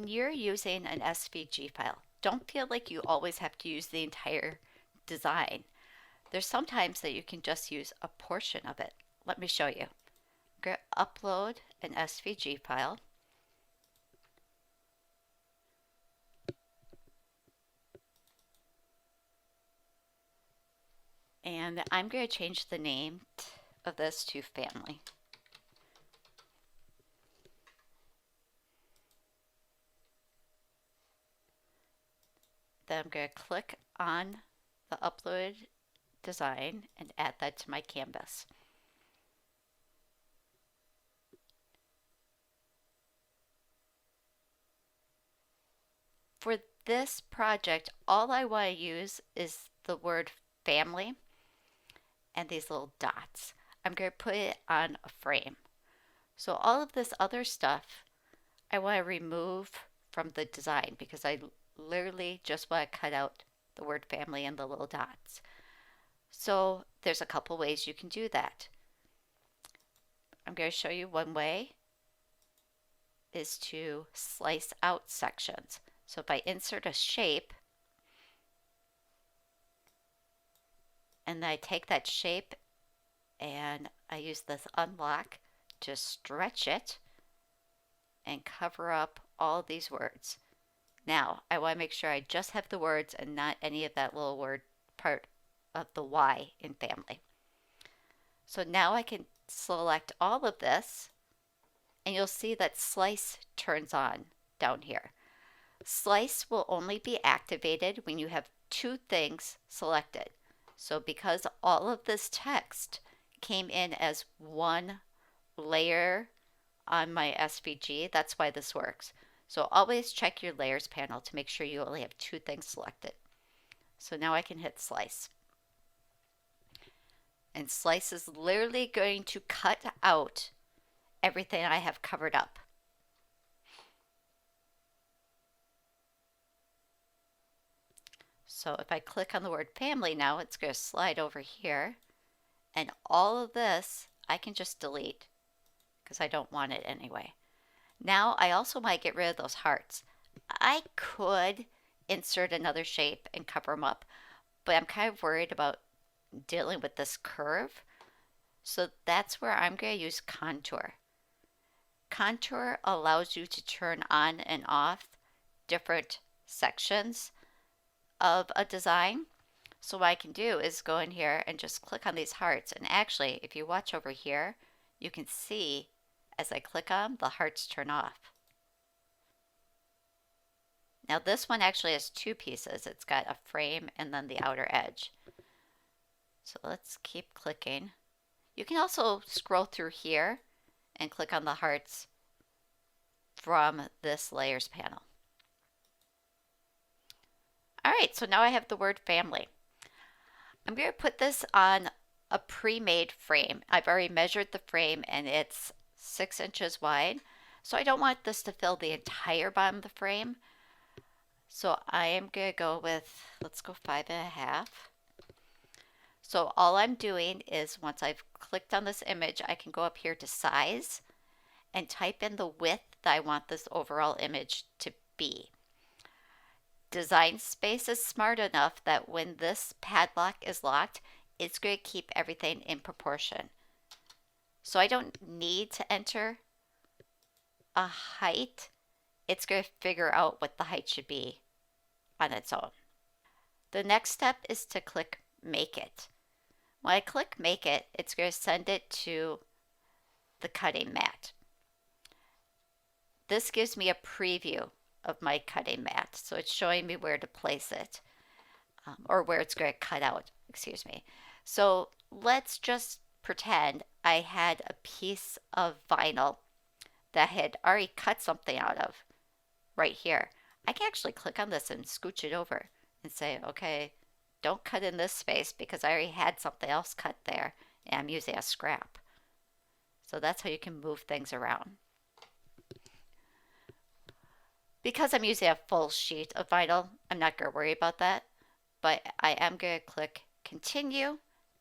when you're using an SVG file, don't feel like you always have to use the entire design. There's sometimes that you can just use a portion of it. Let me show you. I'm going to upload an SVG file. And I'm going to change the name of this to family. Then I'm going to click on the upload design and add that to my canvas. For this project, all I want to use is the word family and these little dots. I'm going to put it on a frame. So all of this other stuff I want to remove from the design because I literally just want to cut out the word family and the little dots. So there's a couple ways you can do that. I'm going to show you one way is to slice out sections. So if I insert a shape and then I take that shape and I use this unlock to stretch it and cover up all these words. Now I want to make sure I just have the words and not any of that little word part of the Y in family. So now I can select all of this and you'll see that slice turns on down here. Slice will only be activated when you have two things selected. So because all of this text came in as one layer on my SVG, that's why this works. So always check your layers panel to make sure you only have two things selected. So now I can hit slice. And slice is literally going to cut out everything I have covered up. So if I click on the word family now, it's going to slide over here. And all of this I can just delete because I don't want it anyway. Now I also might get rid of those hearts. I could insert another shape and cover them up, but I'm kind of worried about dealing with this curve. So that's where I'm going to use contour. Contour allows you to turn on and off different sections of a design. So what I can do is go in here and just click on these hearts. And actually, if you watch over here, you can see as I click on them, the hearts turn off. Now this one actually has two pieces. It's got a frame and then the outer edge. So let's keep clicking. You can also scroll through here and click on the hearts from this layers panel. All right, so now I have the word family. I'm going to put this on a pre-made frame. I've already measured the frame and it's 6 inches wide. So I don't want this to fill the entire bottom of the frame. So I am going to go with, let's go 5.5. So all I'm doing is once I've clicked on this image, I can go up here to size and type in the width that I want this overall image to be. Design Space is smart enough that when this padlock is locked, it's going to keep everything in proportion. So I don't need to enter a height. It's going to figure out what the height should be on its own. The next step is to click Make It. When I click Make It, it's going to send it to the cutting mat. This gives me a preview of my cutting mat. So it's showing me where to place it or where it's going to cut out, excuse me. So let's just pretend I had a piece of vinyl that I had already cut something out of right here. I can actually click on this and scooch it over and say, okay, don't cut in this space because I already had something else cut there and I'm using a scrap. So that's how you can move things around. Because I'm using a full sheet of vinyl, I'm not going to worry about that, but I am going to click Continue,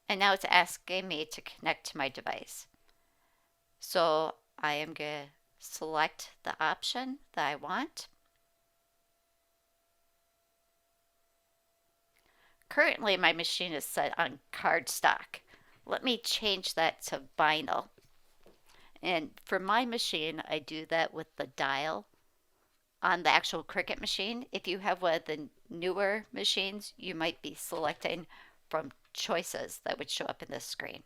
and now it's asking me to connect to my device. So I am going to select the option that I want, Currently, my machine is set on cardstock. Let me change that to vinyl. And for my machine, I do that with the dial on the actual Cricut machine. If you have one of the newer machines, you might be selecting from choices that would show up in this screen.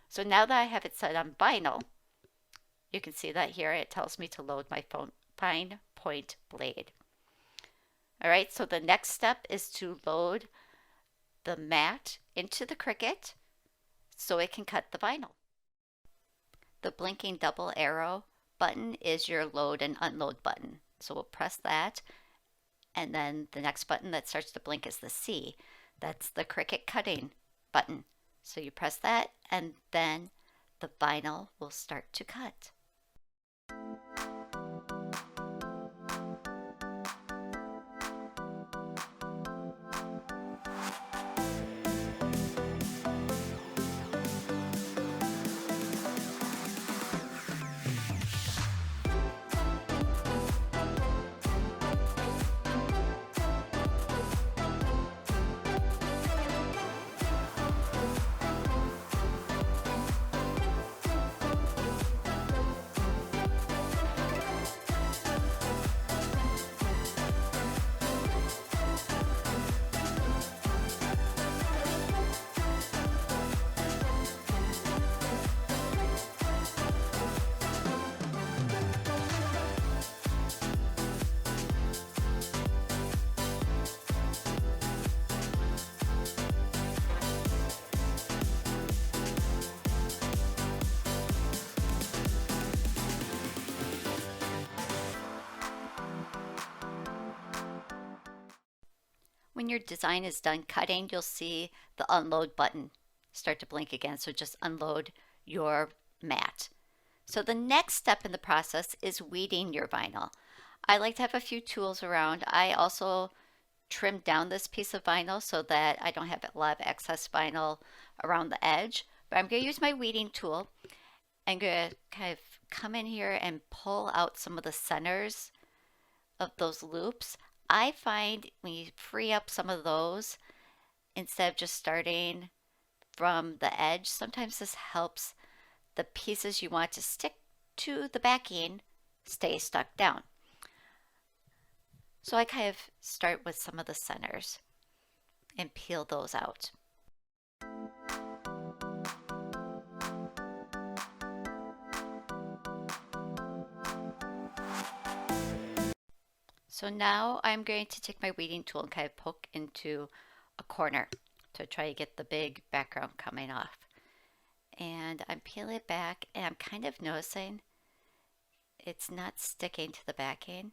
So now that I have it set on vinyl, you can see that here it tells me to load my fine point blade. All right, so the next step is to load the mat into the Cricut so it can cut the vinyl. The blinking double arrow button is your load and unload button. So we'll press that, and then the next button that starts to blink is the C. That's the Cricut cutting button. So you press that, and then the vinyl will start to cut. When your design is done cutting, you'll see the unload button start to blink again. So just unload your mat. So the next step in the process is weeding your vinyl. I like to have a few tools around. I also trimmed down this piece of vinyl so that I don't have a lot of excess vinyl around the edge. But I'm going to use my weeding tool. I'm going to kind of come in here and pull out some of the centers of those loops. I find when you free up some of those, instead of just starting from the edge, sometimes this helps the pieces you want to stick to the backing stay stuck down. So I kind of start with some of the centers and peel those out. So now I'm going to take my weeding tool and kind of poke into a corner to try to get the big background coming off. And I'm peeling it back, and I'm kind of noticing it's not sticking to the backing,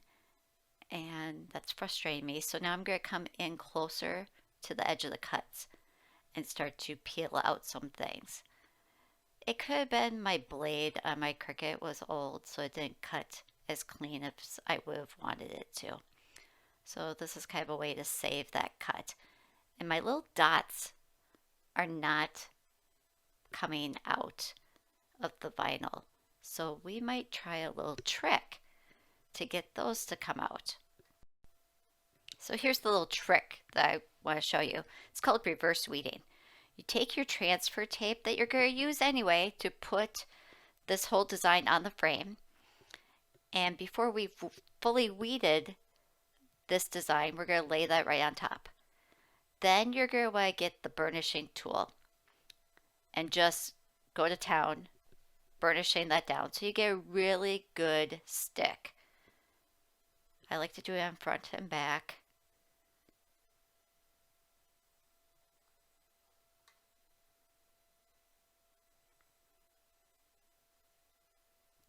and that's frustrating me. So now I'm going to come in closer to the edge of the cuts and start to peel out some things. It could have been my blade on my Cricut was old, so it didn't cut as clean as I would have wanted it to. So this is kind of a way to save that cut. And my little dots are not coming out of the vinyl. So we might try a little trick to get those to come out. So here's the little trick that I want to show you. It's called reverse weeding. You take your transfer tape that you're going to use anyway to put this whole design on the frame. And before we've fully weeded this design, we're going to lay that right on top. Then you're going to want to get the burnishing tool and just go to town burnishing that down so you get a really good stick. I like to do it on front and back.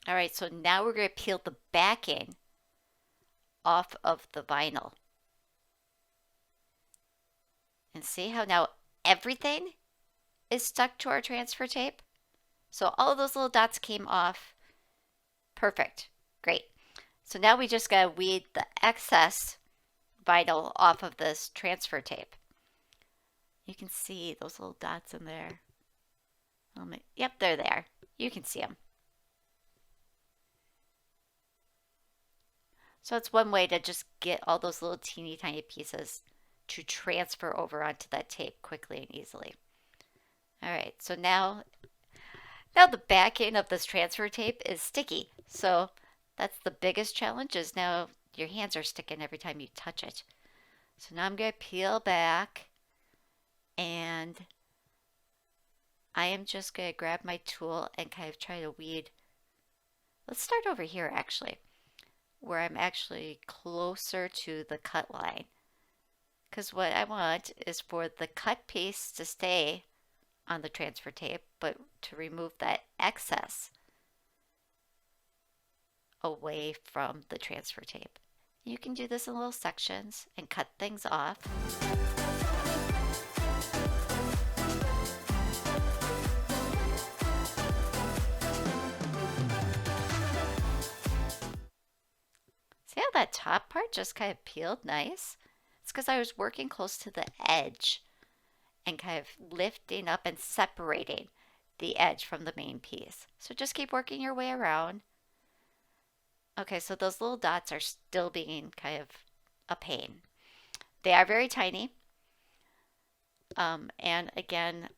All right, so now we're going to peel the backing off of the vinyl. And see how now everything is stuck to our transfer tape? So all of those little dots came off. Perfect. Great. So now we just got to weed the excess vinyl off of this transfer tape. You can see those little dots in there. Yep, they're there. You can see them. So it's one way to just get all those little teeny tiny pieces to transfer over onto that tape quickly and easily. All right, so now the backing of this transfer tape is sticky. So that's the biggest challenge, is now your hands are sticking every time you touch it. So now I'm going to peel back, and I am just going to grab my tool and kind of try to weed. Let's start over here actually, where I'm actually closer to the cut line. Because what I want is for the cut piece to stay on the transfer tape, but to remove that excess away from the transfer tape. You can do this in little sections and cut things off. See how that top part just kind of peeled nice? It's because I was working close to the edge and kind of lifting up and separating the edge from the main piece. So just keep working your way around. Okay, so those little dots are still being kind of a pain. They are very tiny. And again,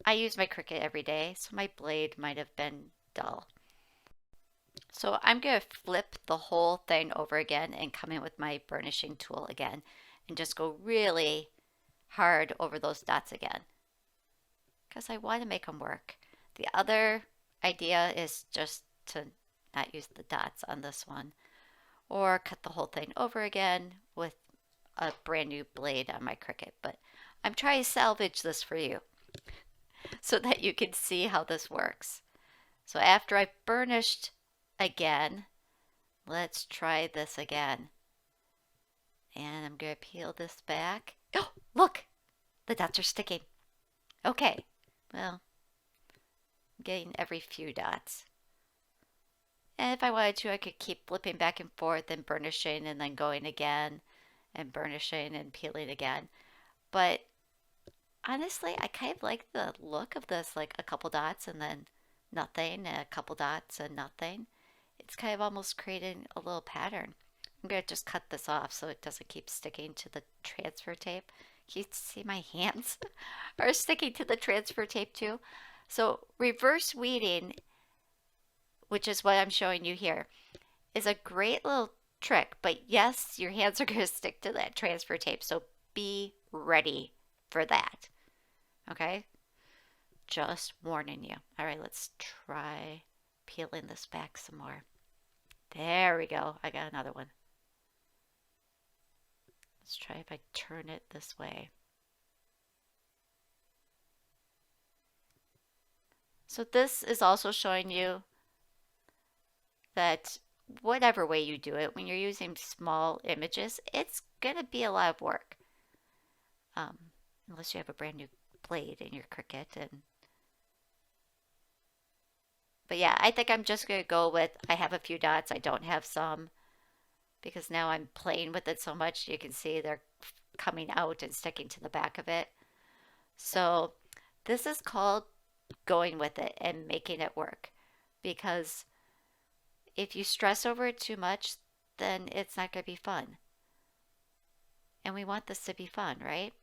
I use my Cricut every day, so my blade might have been dull. So I'm going to flip the whole thing over again and come in with my burnishing tool again and just go really hard over those dots again, because I want to make them work. The other idea is just to not use the dots on this one, or cut the whole thing over again with a brand new blade on my Cricut. But I'm trying to salvage this for you so that you can see how this works. So after I've burnished again, let's try this again. And I'm going to peel this back. Oh, look! The dots are sticking. Okay, well, I'm getting every few dots. And if I wanted to, I could keep flipping back and forth and burnishing and then going again and burnishing and peeling again. But honestly, I kind of like the look of this, like a couple dots and then nothing, and a couple dots and nothing. It's kind of almost creating a little pattern. I'm going to just cut this off so it doesn't keep sticking to the transfer tape. You see my hands are sticking to the transfer tape too. So reverse weeding, which is what I'm showing you here, is a great little trick. But yes, your hands are going to stick to that transfer tape. So be ready for that. Okay? Just warning you. All right, let's try peeling this back some more. There we go. I got another one. Let's try if I turn it this way. So this is also showing you that whatever way you do it, when you're using small images, it's going to be a lot of work. Unless you have a brand new blade in your Cricut. But yeah, I think I'm just going to go with, I have a few dots, I don't have some, because now I'm playing with it so much, you can see they're coming out and sticking to the back of it. So this is called going with it and making it work, because if you stress over it too much, then it's not going to be fun. And we want this to be fun, right?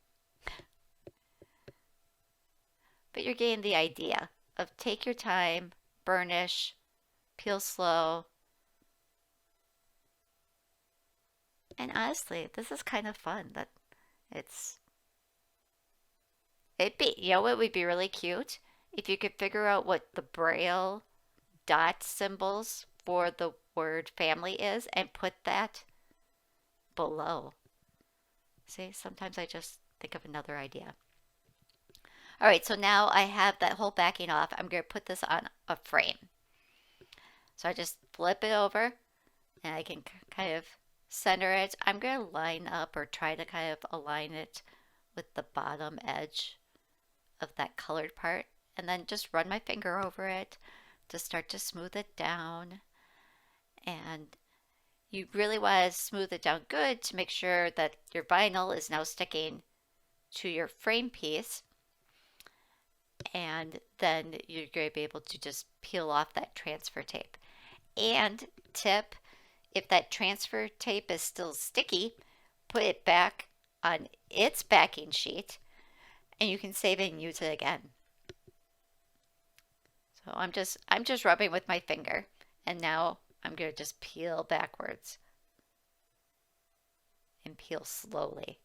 But you're getting the idea of take your time, burnish, peel slow. And honestly, this is kind of fun. You know what would be really cute? If you could figure out what the Braille dot symbols for the word family is and put that below. See, sometimes I just think of another idea. All right, so now I have that whole backing off. I'm going to put this on a frame. So I just flip it over and I can kind of center it. I'm going to line up or try to kind of align it with the bottom edge of that colored part, and then just run my finger over it to start to smooth it down. And you really want to smooth it down good to make sure that your vinyl is now sticking to your frame piece. And then you're going to be able to just peel off that transfer tape. And tip, if that transfer tape is still sticky, put it back on its backing sheet, and you can save it and use it again. So I'm just rubbing with my finger, and now I'm going to just peel backwards and peel slowly.